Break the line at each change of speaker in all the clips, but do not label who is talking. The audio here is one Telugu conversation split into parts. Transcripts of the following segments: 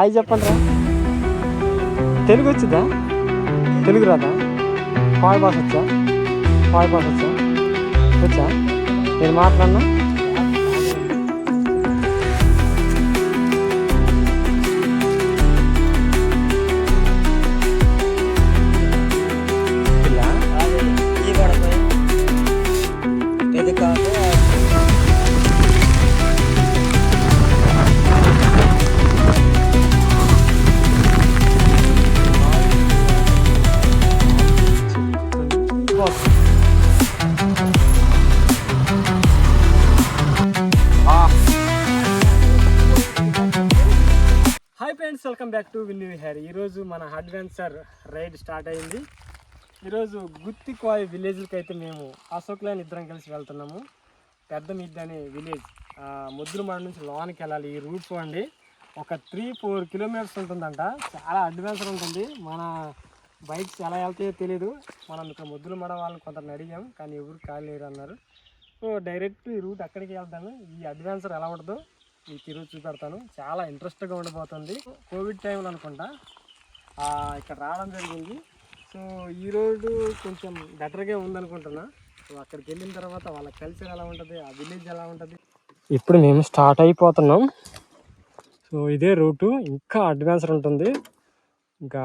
హాయ్ చెప్పండి రా. తెలుగు వచ్చిందా? తెలుగు రాదా? పాయ్ భాష వచ్చా? వచ్చా? నేను మాట్లాడినా friends, welcome back to win hair. ఈరోజు మన అడ్వెంచర్ రైడ్ స్టార్ట్ అయింది. ఈరోజు గుత్తికోయ్ విలేజ్కి అయితే మేము అశోక్లైన్ ఇద్దరం కలిసి వెళ్తున్నాము. పెద్ద మిద్ది అనే విలేజ్ ముద్దులమాడ నుంచి లోనికి వెళ్ళాలి. ఈ రూట్ అండి ఒక 3-4 కిలోమీటర్స్ ఉంటుందంట. చాలా అడ్వెంచర్ ఉంటుంది. మన బైక్స్ ఎలా వెళ్తాయో తెలియదు. మనం ఇక్కడ ముద్దులమాడ వాళ్ళని కొందరిని అడిగాం, కానీ ఎవరు కాలేరు అన్నారు. సో డైరెక్ట్ ఈ రూట్ అక్కడికి వెళ్తాను. ఈ అడ్వెంచర్ ఎలా ఉంటుందో మీకు ఈరోజు చూపెడతాను. చాలా ఇంట్రెస్ట్గా ఉండబోతుంది. కోవిడ్ టైంలో అనుకుంటా ఇక్కడ రావడం జరిగింది. సో ఈ రోడ్డు కొంచెం బెటర్గా ఉందనుకుంటున్నా. సో అక్కడికి వెళ్ళిన తర్వాత వాళ్ళ కల్చర్ ఎలా ఉంటుంది, ఆ విలేజ్ ఎలా ఉంటుంది. ఇప్పుడు మేము స్టార్ట్ అయిపోతున్నాం. సో ఇదే రూటు, ఇంకా అడ్వెంచర్ ఉంటుంది. ఇంకా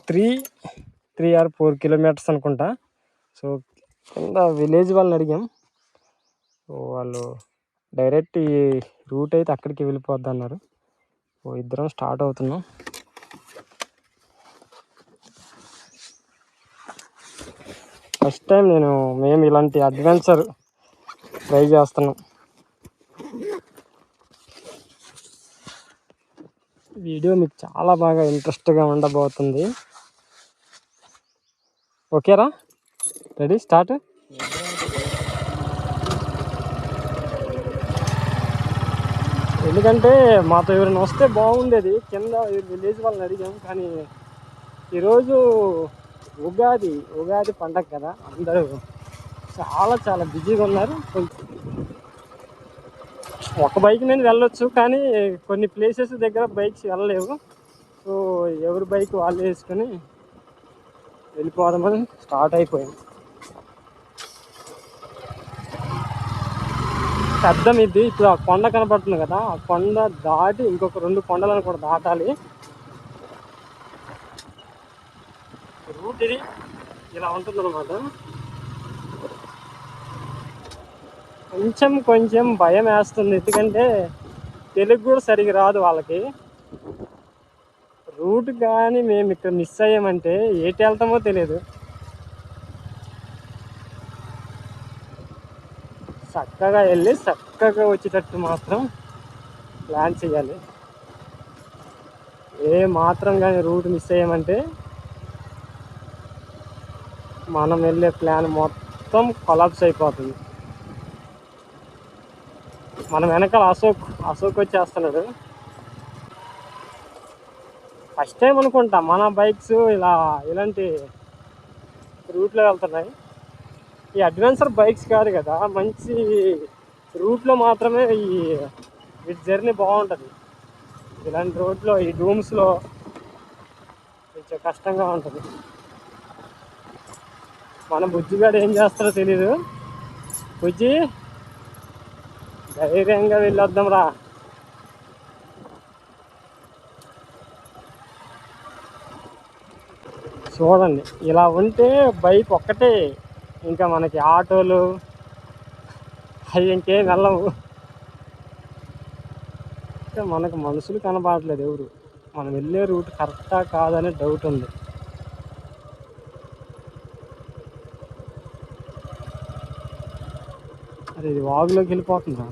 3 or 4 కిలోమీటర్స్ అనుకుంటా. సో కింద విలేజ్ వాళ్ళని అడిగాం. సో వాళ్ళు డైరెక్ట్ ఈ రూట్ అయితే అక్కడికి వెళ్ళిపోద్ది అన్నారు. ఓ ఇద్దరం స్టార్ట్ అవుతున్నాం. ఫస్ట్ టైం మేము ఇలాంటి అడ్వెంచర్ ట్రై చేస్తున్నాం. వీడియో మీకు చాలా బాగా ఇంట్రెస్ట్గా ఉండబోతుంది. ఓకేరా, రెడీ, స్టార్ట్. ఎందుకంటే మాతో ఎవరైనా వస్తే బాగుండేది. కింద విలేజ్ వాళ్ళని అడిగాం, కానీ ఈరోజు ఉగాది పండగ కదా, అందరూ చాలా బిజీగా ఉన్నారు. ఒక బైక్ మీద వెళ్ళొచ్చు, కానీ కొన్ని ప్లేసెస్ దగ్గర బైక్స్ వెళ్ళలేవు. సో ఎవరి బైక్ వాళ్ళు వేసుకొని వెళ్ళిపోదామని స్టార్ట్ అయిపోయాం. పెద్ద మిద్ది. ఇప్పుడు ఆ కొండ కనపడుతుంది కదా, ఆ కొండ దాటి ఇంకొక 2 కొండలను కూడా దాటాలి. రూట్ ఇది ఇలా ఉంటుంది అనమాట. కొంచెం భయం వేస్తుంది, ఎందుకంటే తెలుగు కూడా సరిగా రాదు వాళ్ళకి. రూట్ కానీ మేము ఇక్కడ మిస్ అయ్యామంటే ఏటి వెళ్తామో తెలియదు. చక్కగా వెళ్ళి చక్కగా వచ్చేటట్టు మాత్రం ప్లాన్ చేయాలి. ఏ మాత్రం కానీ రూట్ మిస్ అయ్యామంటే మనం వెళ్ళే ప్లాన్ మొత్తం కొలాప్స్ అయిపోతుంది. మనం వెనకాల అశోక్ వచ్చేస్తున్నాడు. ఫస్ట్ టైం అనుకుంటా మన బైక్స్ ఇలాంటి రూట్లో వెళ్తున్నాయి. ఈ అడ్వెంచర్ బైక్స్ కాదు కదా, మంచి రూట్లో మాత్రమే ఈ జర్నీ బాగుంటుంది. ఇలాంటి రోడ్లో ఈ రూమ్స్లో కొంచెం కష్టంగా ఉంటుంది. మన బుజ్జిగాడు ఏం చేస్తారో తెలీదు. బుజ్జి, ధైర్యంగా వెళ్ళొద్దాం రా. చూడండి, ఇలా ఉంటే బైక్ ఒక్కటే, ఇంకా మనకి ఆటోలు అవి ఇంకేం వెళ్ళవు. ఇంకా మనకు మనుషులు కనబడట్లేదు ఎవరు. మనం వెళ్ళే రూట్ కరెక్టా కాదనే డౌట్ ఉంది. అరే, ఇది వాగులోకి వెళ్ళిపోతుందా?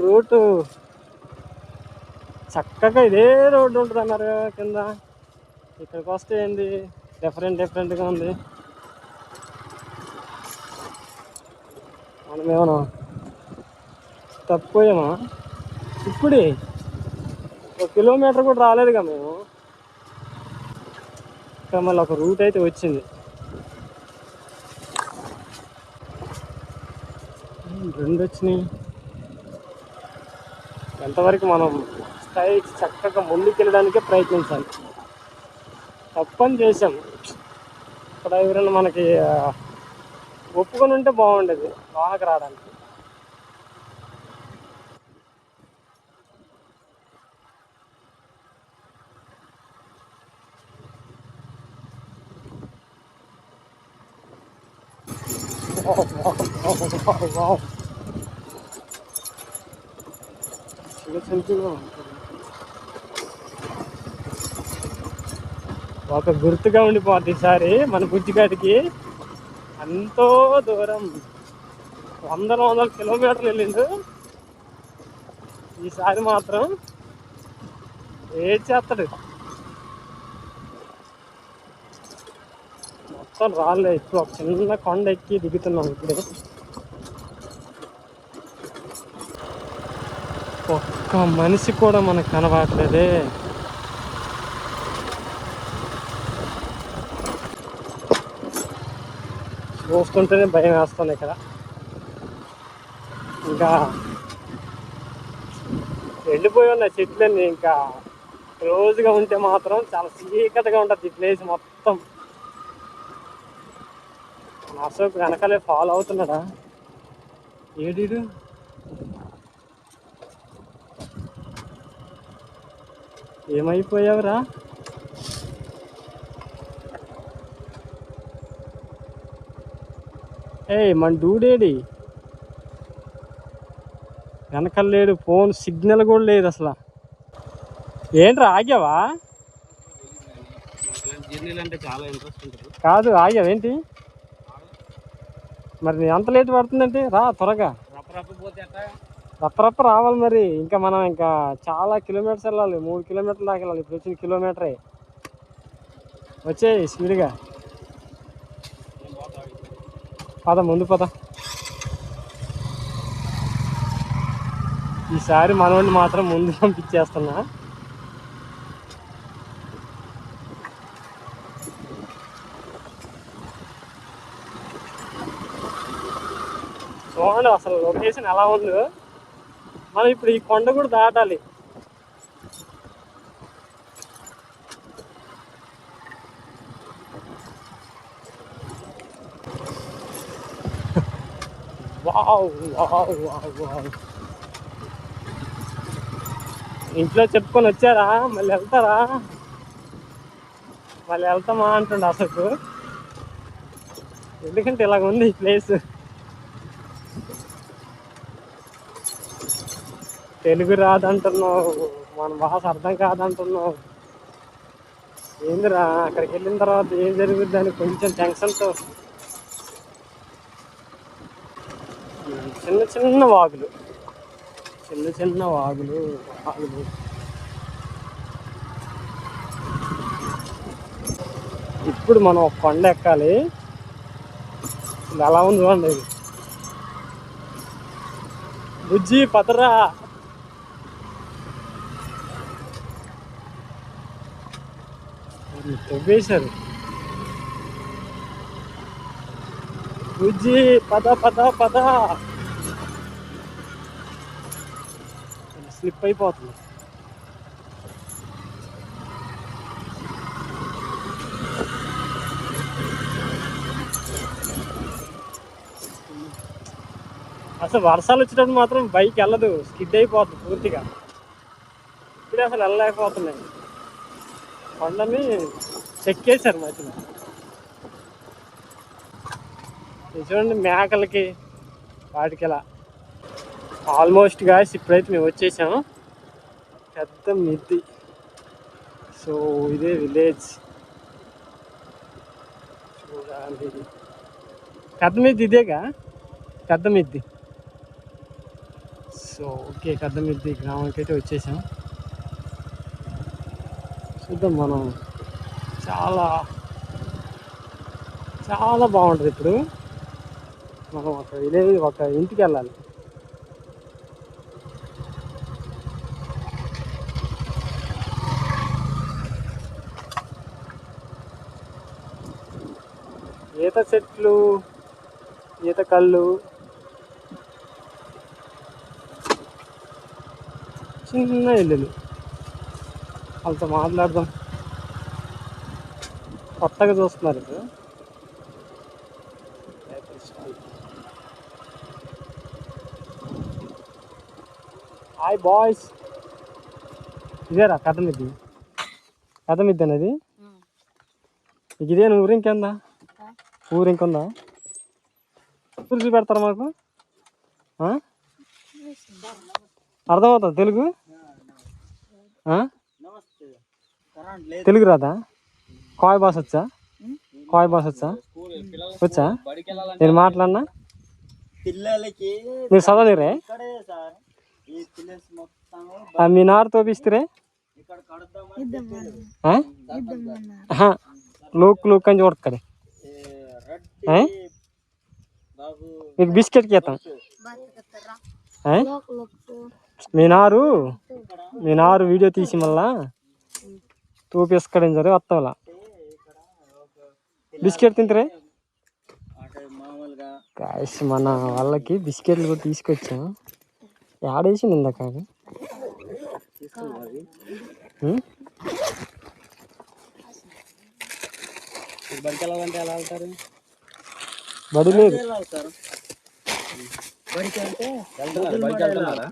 రూట్ చక్కగా ఇదే రోడ్డు ఉంటుంది అన్నారు కింద. ఇక్కడికి వస్తే ఏంది డిఫరెంట్గా ఉంది. మనమేమన్నా తప్పిపోయామా? ఇప్పుడే 1 కిలోమీటర్ కూడా రాలేదుగా మేము. ఇక్కడ మళ్ళీ ఒక రూట్ అయితే వచ్చింది. రెండు వచ్చినాయి. ఎంతవరకు మనం స్థాయికి చక్కగా ముందుకెళ్ళడానికే ప్రయత్నించాలి. తప్పని చేసాం. ఇక్కడ ఎవరైనా మనకి ఒప్పుకొని ఉంటే బాగుండేది లోనకి రావడానికి. ఒక గుర్తుగా ఉండిపోద్ది ఈసారి మన బుజ్జిగాడికి. ఎంతో దూరం వందల కిలోమీటర్లు వెళ్ళిండు. ఈసారి మాత్రం ఏడ్చేస్తాడు. మొత్తం రాళ్ళే. ఇప్పుడు ఒక చిన్న కొండ ఎక్కి దిగుతున్నాం. ఇప్పుడు ఒక్క మనిషి కూడా మనకు కనబడలేదే. చూస్తుంటేనే భయం వేస్తుంది ఇక్కడ. ఇంకా వెళ్ళిపోయి ఉన్న చెట్లన్నీ ఇంకా క్లోజ్గా ఉంటే మాత్రం చాలా చీకటిగా ఉంటుంది ఈ ప్లేస్ మొత్తం. అశోక్ వెనకాలే ఫాలో అవుతున్నాడా ఏడీడు? ఏమైపోయావురా? మన డూడేడి వెనకాల లేడు. ఫోన్ సిగ్నల్ కూడా లేదు అసలు. ఏంట్రా ఆగావా?
అంటే చాలా ఇంట్రెస్ట్ ఉంటుంది.
కాదు ఆగావేంటి మరి? అంత లేట్ పడుతుందంటే రా త్వరగా. రప్ప రావాలి మరి. ఇంకా మనం ఇంకా చాలా కిలోమీటర్స్ వెళ్ళాలి. 3 కిలోమీటర్లు దాకా వెళ్ళాలి. ఇప్పుడు వచ్చిన కిలోమీటరే. వచ్చేయి స్పీడ్గా. పద ముందు పద. ఈసారి మనోడిని మాత్రం ముందు పంపించేస్తున్నా. చూడండి అసలు లొకేషన్ ఎలా ఉందో. మనం ఇప్పుడు ఈ కొండ కూడా దాటాలి. Wow wow wow wow. ఇంట్లో చెప్పుకొని వచ్చారా? మళ్ళీ వెళ్తారా? మళ్ళీ వెళ్తామా అంటుండే అసలు. ఎందుకంటే ఇలాగ ఉంది ఈ ప్లేస్. తెలుగు రాదంటున్నావు, మన భాష అర్థం కాదంటున్నావు. ఏందిరా అక్కడికి వెళ్ళిన తర్వాత ఏం జరుగుద్ది అని కొంచెం టెన్షన్తో. చిన్న వాగులు, చిన్న వాగులు. ఇప్పుడు మనం ఒక కొండ ఎక్కాలి. ఎలా ఉంది చూడండి. బుజ్జి పదరా. తవ్వేశారు. బుజ్జి పద పద పద. స్లిప్ అయిపోతుంది. అసలు వర్షాలు వచ్చేటప్పుడు మాత్రం బైక్ వెళ్ళదు, స్కిడ్ అయిపోతుంది పూర్తిగా. ఇప్పుడే అసలు వెళ్ళలేకపోతున్నాయి. కొండని చెక్కేశారు మధ్యలో. చూడండి మేకలకి వాటికి ఇలా. ఆల్మోస్ట్ గాయస్ ఇప్పుడైతే మేము వచ్చేసాము పెద్ద మిద్ది. సో ఇదే విలేజ్ చూడాలి. పెద్ద మిద్ది ఇదేగా, పెద్ద మిద్ది. సో ఓకే, పెద్ద మిద్ది గ్రామానికి అయితే వచ్చేసాం. చూద్దాం మనం. చాలా చాలా బాగుంటుంది. ఇప్పుడు మనం ఒక విలేజ్, ఒక ఇంటికి వెళ్ళాలి. ఈత చెట్లు, ఈత కళ్ళు, చిన్న ఇల్లులు వాళ్ళతో మాట్లాడదాం. కొత్తగా చూస్తున్నారు ఇప్పుడు. హాయ్ బాయ్స్, ఇదేరా కథమిద్ది. కథమిద్ది అనేది నీకు ఇదే ఊరు ఇంకేందా? ఊరు ఇంకొందా? ఊరు చూపెడతారా మాకు? అర్థమవుతుంది తెలుగు? తెలుగు రాదా? కోయ భాష వచ్చా? కోయ భాష వచ్చా? వచ్చా? నేను మాట్లాడినా
పిల్లలకి
మీరు చదవలేరే? మీ నారు తోపిస్తురే? లోక్ లోక్ అని చూడక్కడే మీకు బిస్కెట్కి ఇస్తాం. మీ నారు వీడియో తీసి మళ్ళా తోపిస్కడం సరే వస్తావులా. బిస్కెట్ తింటారే? కాయస్ మన వాళ్ళకి బిస్కెట్లు కూడా తీసుకొచ్చాం. ఆడేసి ఇందాక
బడికి వెళ్ళాలంటే ఎలా వెళ్తారు?
బడి లేదు.
బడికి అంటే
బడికి వెళ్తున్నారా?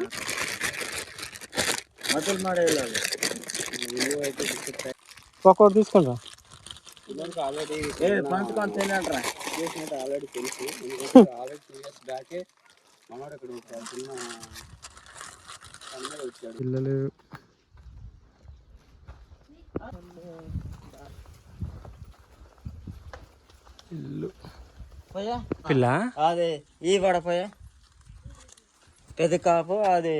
మతులు మాడ వెళ్ళాలి.
ఒక్కొక్కటి తీసుకుంటా.
ఆల్రెడీ
పంచుకొని తినంటారా
ఆల్రెడీ తెలుసు. ఆల్రెడీ 2 years బ్యాకే మనోడు ఇక్కడ చిన్న పని మీద వచ్చాడు.
పిల్లలు ఇల్లు పిల్ల
అది ఈ పడపోయా పెద్ద కాపు అది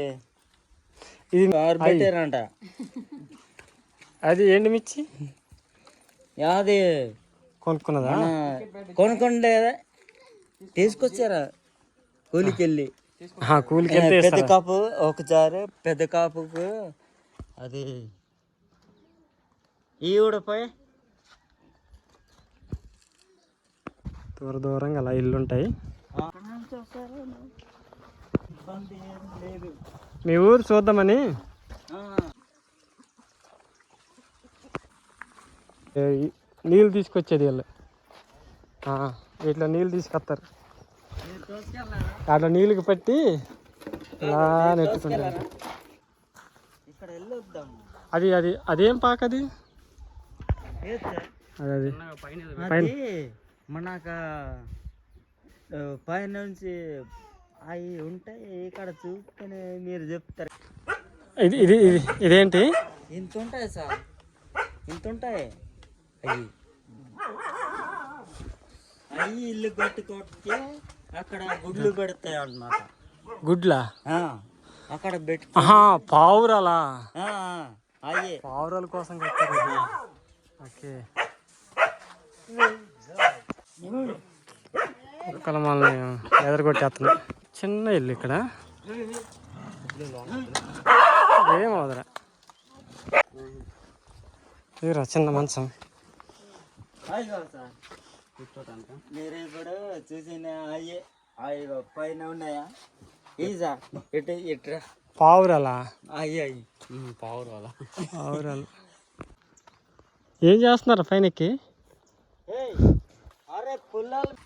ఇది
పెట్టారంట.
అది ఏంటి మిర్చి
అది
కొనుక్కున్నదా?
కొనుక్కుండే తీసుకొచ్చారా కూలికి వెళ్ళి.
కూలికి
పెద్ద కాపు ఒకసారి పెద్ద కాపుకు అది ఈ ఊడపోయి
దూరంగా అలా ఇల్లు ఉంటాయి. మీ ఊరు చూద్దామని నీళ్ళు తీసుకొచ్చేది వీళ్ళు. ఇట్లా నీళ్ళు తీసుకొస్తారు. అట్లా నీళ్ళకి పట్టి ఇలా నెట్టుకుంటారు. అది అది అదేం పాక అది? అది పైన
మనక పైన నుంచి అవి ఉంటాయి ఇక్కడ చూసుకొని మీరు చెప్తారు.
ఇది ఇది ఇది ఇదేంటి?
ఇంత ఉంటాయి సార్, ఇంత ఉంటాయి. అవి ఇల్లు కట్టుకోవడానికి అక్కడ గుడ్లు పెడతాయి అన్నమాట.
గుడ్లా?
అక్కడ పెట్టి
పావురాలా?
అయ్యే
పావురాల కోసం కట్టారు. ఓకే. ఇక్కడ మనల్ని ఎదరగొట్టేస్తున్నాయి. చిన్న ఇల్లు ఇక్కడ ఏమవుదరా? ఇదిరా చిన్న మంచం.
మీరు ఇప్పుడు చూసిన అయ్యే అవి పైన ఉన్నాయా? ఈజా ఇటు ఇట్రా
పావురాలా?
అయ్యి
పావురాలు ఏం చేస్తున్నారు పైన ఎక్కి?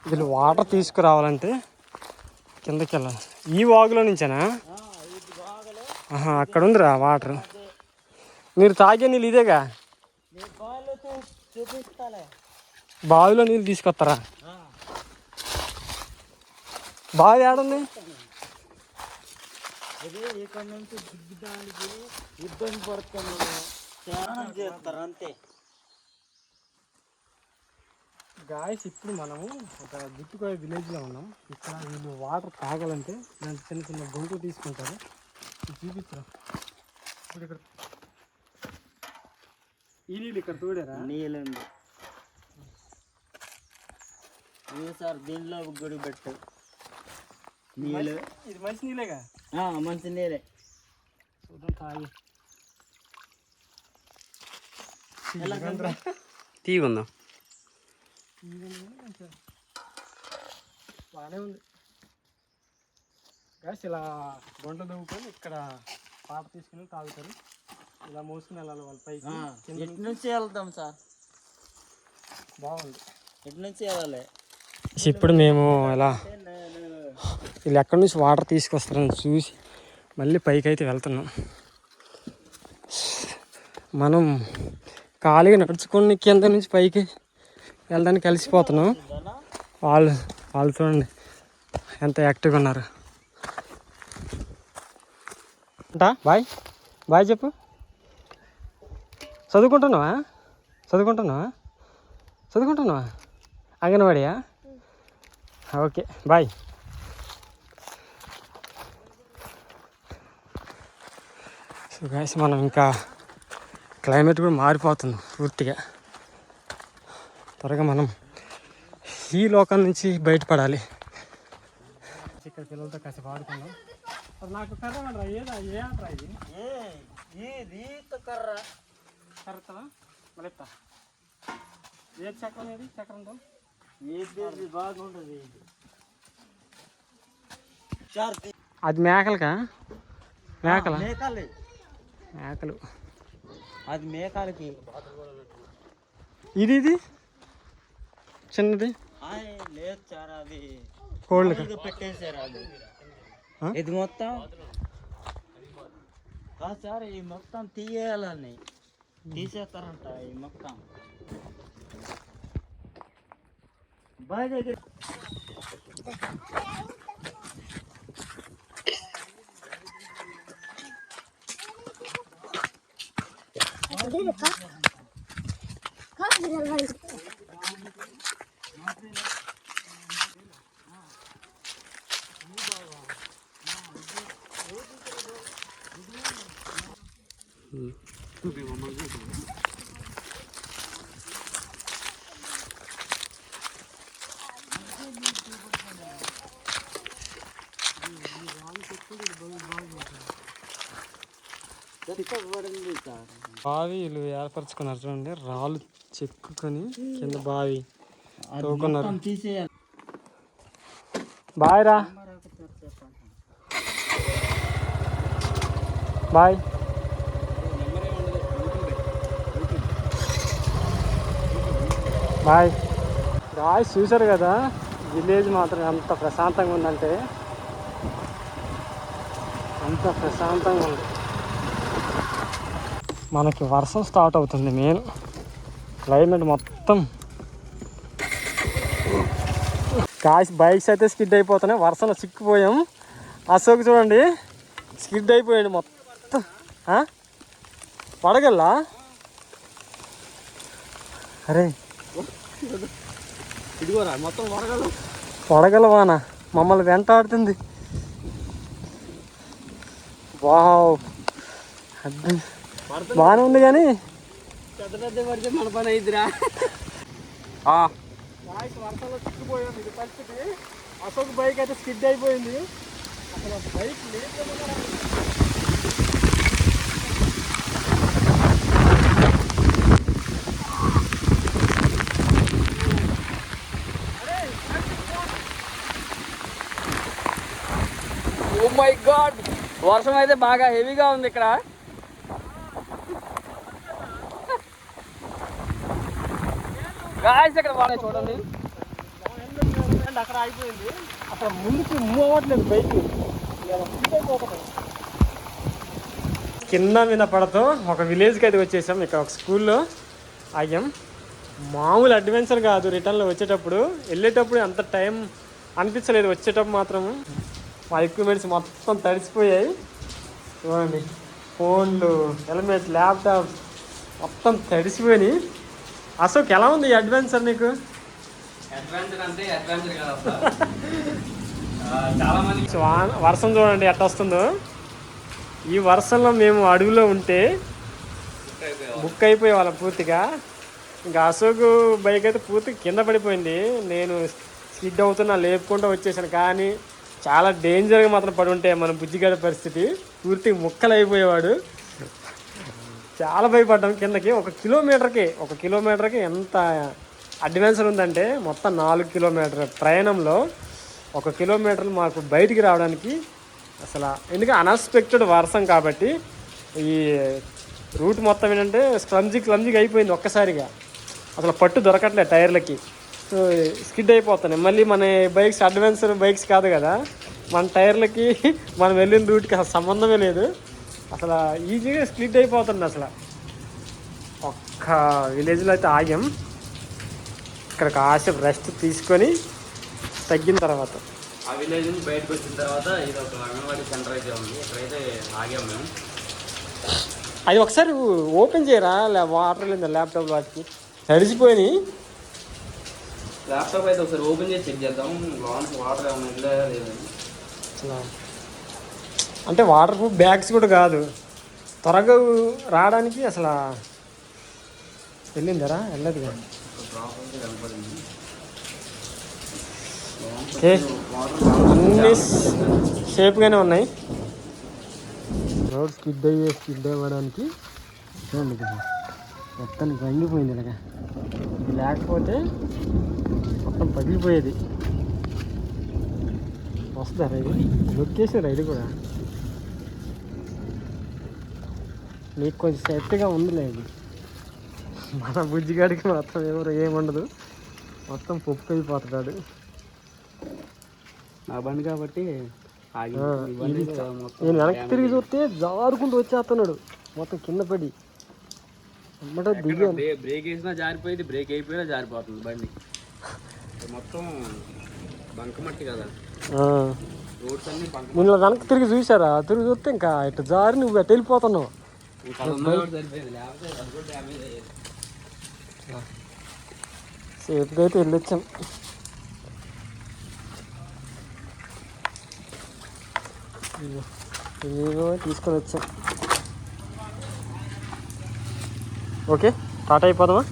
వీళ్ళు వాటర్ తీసుకురావాలంటే కిందకి వెళ్ళాలి. ఈ వాగులో నుంచేనా? అక్కడ ఉందిరా వాటర్. మీరు తాగే నీళ్ళు ఇదేగా? బావిలో నీళ్ళు తీసుకొస్తారా? బావి ఏడుంది?
ఇక్కడ నుంచి దిగ్గడానికి ఇబ్బంది పడుతున్నాను చేస్తారు అంతే.
గాయస్ ఇప్పుడు మనము ఒక గుత్తికోయ విలేజ్లో ఉన్నాం. ఇక్కడ వీళ్ళు వాటర్ తాగాలంటే దానికి చిన్న చిన్న గొంతులు తీసుకుంటారు. చూపించరా ఇప్పుడు ఇక్కడ ఈ నీళ్ళు ఇక్కడ తోడారా?
నీళ్ళండి సార్, దీనిలో గుడి పెట్టు నీళ్ళు.
ఇది మంచి నీళ్ళేగా?
మంచి నీళ్ళే.
చూద్దాం తాగి
తీగుందా?
బాగానే ఉంది. గాయస్ ఇలా గుంట దువ్వుకొని ఇక్కడ పాట తీసుకుని తాగుతారు. ఇలా మోసుకుని వెళ్ళాలి వాళ్ళ పైకి.
ఇటు నుంచి వెళ్తాం సార్,
బాగుంది.
ఇటు నుంచి వెళ్ళాలి.
ఇప్పుడు మేము ఇలా వీళ్ళు ఎక్కడి నుంచి వాటర్ తీసుకొస్తారని చూసి మళ్ళీ పైకి అయితే వెళ్తున్నాం. మనం ఖాళీగా నడుచుకొని కింద నుంచి పైకి వెళ్ళడానికి కలిసిపోతున్నాం. వాళ్ళు వాళ్ళు చూడండి ఎంత యాక్టివ్గా ఉన్నారు. అంటా బాయ్ బాయ్ చెప్పు. చదువుకుంటున్నావా చదువుకుంటున్నావా చదువుకుంటున్నావా అంగన్వాడియా? Okay bye. సో గాయ్స్ మనం ఇంకా క్లైమేట్ కూడా మారిపోతుంది పూర్తిగా. త్వరగా మనం ఈ లోకం నుంచి బయటపడాలి. ఇక్కడ పిల్లలతో కాసేపు ఆడుకుందాం. నాకు కర్ర ఏదా ఏ ఆట ఇది?
కర్ర
కర్రతా మళ్ళీ ఏది చక్రం, ఏది చక్రంతో
ఏది బాగుంటుంది.
అది మేకలకా? మేకలు
అది మేకాలకి.
ఇది చిన్నది
లేదు సార్, అది
కోళ్ళకి
పెట్టేశారు. అది ఇది మొత్తం కాదు సార్, ఈ మొత్తం తీయాలని తీసేస్తారంట. ఈ మొత్తం బాయ్ దగ్గర
బావి వీళ్ళు ఏర్పరచుకున్నారు చూడండి. రాళ్ళు చెక్కుకొని కింద బావి తవ్వుకున్నారు.
తీసేయాలి.
బాయ్ రా బాయ్. బాయ్ గాయ్స్ చూసారు కదా విలేజ్ మాత్రం ఎంత ప్రశాంతంగా ఉందంటే అంత ప్రశాంతంగా ఉంది. మనకి వర్షం స్టార్ట్ అవుతుంది. మెయిన్ క్లైమేట్ మొత్తం గాయ్స్ బైక్స్ అయితే స్కిడ్ అయిపోతున్నాయి. వర్షంలో చిక్కిపోయాం. అశోక్ చూడండి స్కిడ్ అయిపోయాడు మొత్తం. పడగల్లా అరే
ఇదిగోరా మొత్తం
పడగల వాన మమ్మల్ని వెంటాడుతుంది. వావ్ బాగానే ఉంది కానీ
పెద్ద పెద్ద పడితే మన పని అయిద్దిరా.
వర్షంలో చిక్కిపోయాం. ఇది పరిస్థితి. అశోక్ బైక్ అయితే స్కిడ్ అయిపోయింది. అసలు బైక్ లేదు.
ఓ మై గాడ్, వర్షం అయితే బాగా హెవీగా ఉంది ఇక్కడ. గాయ్స్ ఇక్కడ వాడే చూడండి.
అక్కడ అయిపోయింది. అక్కడ ముందుకు మూవ్ అవ్వట్లేదు బైక్. కింద మీద పడతో ఒక విలేజ్కి అయితే వచ్చేసాం. ఇక్కడ ఒక స్కూల్లో ఆగాం. మామూలు అడ్వెంచర్ కాదు. రిటర్న్లో వచ్చేటప్పుడు వెళ్ళేటప్పుడు అంత టైం అనిపించలేదు. వచ్చేటప్పుడు మాత్రం మా ఎక్విప్మెంట్స్ మొత్తం తడిసిపోయాయి చూడండి. ఫోన్లు, హెల్మెట్, ల్యాప్టాప్ మొత్తం తడిసిపోయినాయి. అశోక్ ఎలా ఉంది ఈ అడ్వెంచర్ నీకు?
అడ్వెంచర్ అంటే అడ్వెంచర్ కాదు. చాలా మంది
వర్షం చూడండి ఎట్ట వస్తుందో. ఈ వర్షంలో మేము అడవిలో ఉంటే బుక్ అయిపోయే వాళ్ళం పూర్తిగా. ఇంకా అశోక్ బైక్ అయితే పూర్తిగా కింద పడిపోయింది. నేను స్కిడ్ అవుతున్నా లేపుకుంటూ వచ్చేసాను. కానీ చాలా డేంజర్గా మాత్రం పడి ఉంటే మన బుజ్జిగడ పరిస్థితి పూర్తిగా ముక్కలు అయిపోయేవాడు. చాలా భయపడ్డాం కిందకి. ఒక కిలోమీటర్కి ఎంత అడ్వెంచర్ ఉందంటే మొత్తం 4 కిలోమీటర్ ప్రయాణంలో 1 కిలోమీటర్ మాకు బయటికి రావడానికి అసలు ఎందుకంటే అన్ఎక్స్పెక్టెడ్ వర్షం కాబట్టి ఈ రూట్ మొత్తం ఏంటంటే క్లమ్జీగా అయిపోయింది ఒక్కసారిగా. అసలు పట్టు దొరకట్లేదు టైర్లకి. సో స్కిడ్ అయిపోతున్నాయి. మళ్ళీ మన బైక్స్ అడ్వెంచర్ బైక్స్ కాదు కదా, మన టైర్లకి మనం వెళ్ళిన రూట్కి అసలు సంబంధమే లేదు. అసలు ఈజీగా స్కిడ్ అయిపోతుంది. అసలు ఒక్క విలేజ్లో అయితే ఆగాం. ఇక్కడ కాసేపు రెస్ట్ తీసుకొని తగ్గిన తర్వాత
ఆ విలేజ్ నుంచి బయటకు వచ్చిన తర్వాత ఇది ఒక అంగన్వాడీ సెంటర్ అయితే ఉంది, ఇక్కడైతే ఆగాం మేము.
అది ఒకసారి ఓపెన్ చేయరా, వాటర్ లేదా ల్యాప్టాప్ వాటికి తడిసిపోయినాయి.
ల్యాప్టాప్ అయితే ఒకసారి ఓపెన్ చేసి చెక్ చేద్దాం లోన్స్ వాటర్ ఏమైనా వెళ్ళాయా లేదని.
అసలు అంటే వాటర్ ప్రూఫ్ బ్యాగ్స్ కూడా కాదు, త్వరగా రావడానికి అసలు వెళ్ళిందరా వెళ్ళదు కదా.
ప్రాపర్గా కనపడింది.
ఓకే, అన్నీ షేప్గానే ఉన్నాయి. రోడ్ స్కిడ్ అవ్వడానికి చూడండి కదా, మొత్తానికి వంగిపోయింది ఇలాగా. ఇది లేకపోతే మొత్తం పగిలిపోయేది. వస్తుందా ఇది లొకేషన్, ఇది కూడా నీకు కొంచెం సెట్గా ఉందిలే. ఇది మన బుజ్జిగాడికి మాత్రం ఏముండదు, మొత్తం పప్పు అయిపోతున్నాడు.
నా బండి కాబట్టి
నేను వెనక్కి తిరిగి చూస్తే జారుకుంటూ వచ్చేస్తున్నాడు, మొత్తం కింద పడి అమ్మట దిగాను.
బ్రేక్ వేసినా జారిపోయింది, బ్రేక్ అయిపోయినా జారిపోతుంది బండి. మొత్తం బంకమట్టి కదా రోడ్స్ అన్ని.
నేను వెనక్కి తిరిగి చూసారా, తిరిగి చూస్తే ఇంకా ఇట్లా జారి నువ్వు అటు వెళ్ళిపోతున్నావు. సేఫ్గా అయితే వెళ్ళొచ్చాం. తీసుకొని వచ్చాం. ఓకే, టాటా అయిపోదామా?